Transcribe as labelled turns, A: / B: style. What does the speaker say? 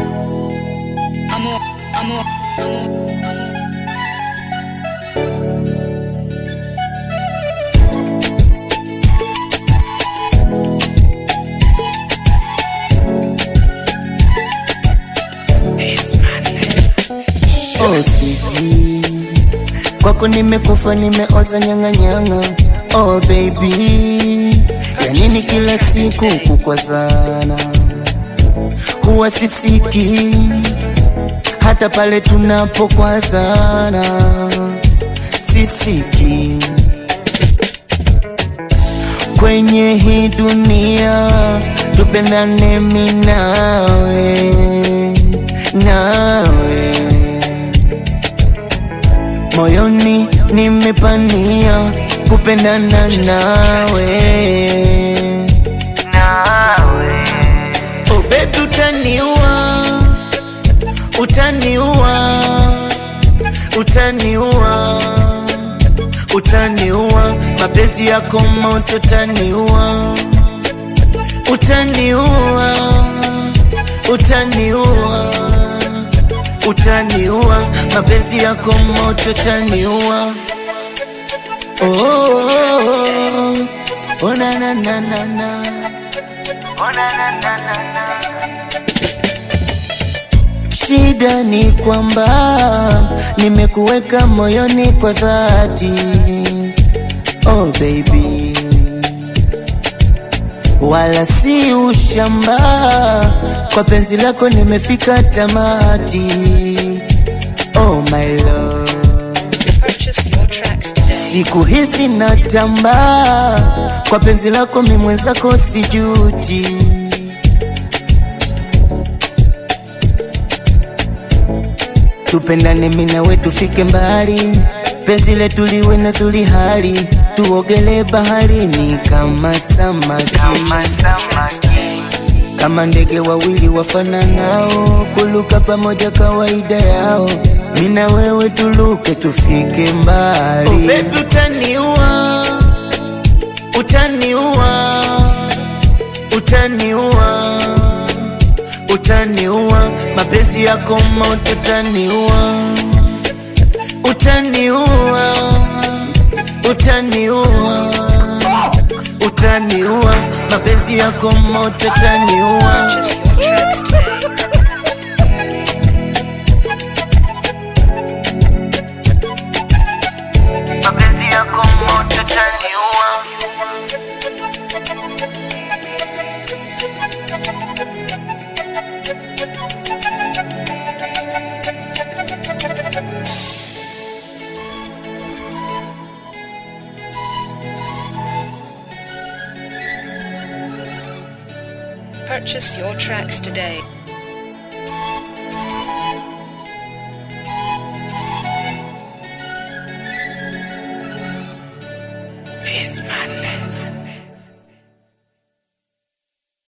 A: Amor, amor, amor.
B: Oh sweetie, kwako nimekufa, nimeoza nyang'anyanga. Oh baby, ya nini kila siku kukwazana? Huwa sisiki hata pale tunapokwazana, sisiki kwenye hii dunia. Tupendane mimi nawe, nawe moyoni nimepania kupendana nawe, nawe. Oh baby, utaniua, utaniua, utaniua, utaniua, mapenzi yako moto, utaniua, utaniua, utaniua, utaniua, mapenzi yako moto, utaniua. Oh, oh, oh, oh, na na na na na, oh na na na na. Shida ni kwamba nimekuweka moyoni kwa dhati. Oh baby, wala si ushamba, kwa penzi lako nimefika tamati. Oh my love, siku hizi natamba, kwa penzi lako mimi mwenzako sijuti. Tupendane mimi nawe tufike mbali, penzi letu liwe na zuri hali, tuogele baharini kama samaki, kama ndege wawili wafananao, kuluka pamoja kawaida yao. Mimi na wewe tuluke tufike mbali. Oh baby, utaniua, utaniua, utaniua, utaniua, mapenzi yako moto, utaniua, utaniua, utaniua, utaniua, mapenzi yako moto, utaniua. Mapenzi yako moto, utaniua.
A: Purchase your tracks today.
B: This man.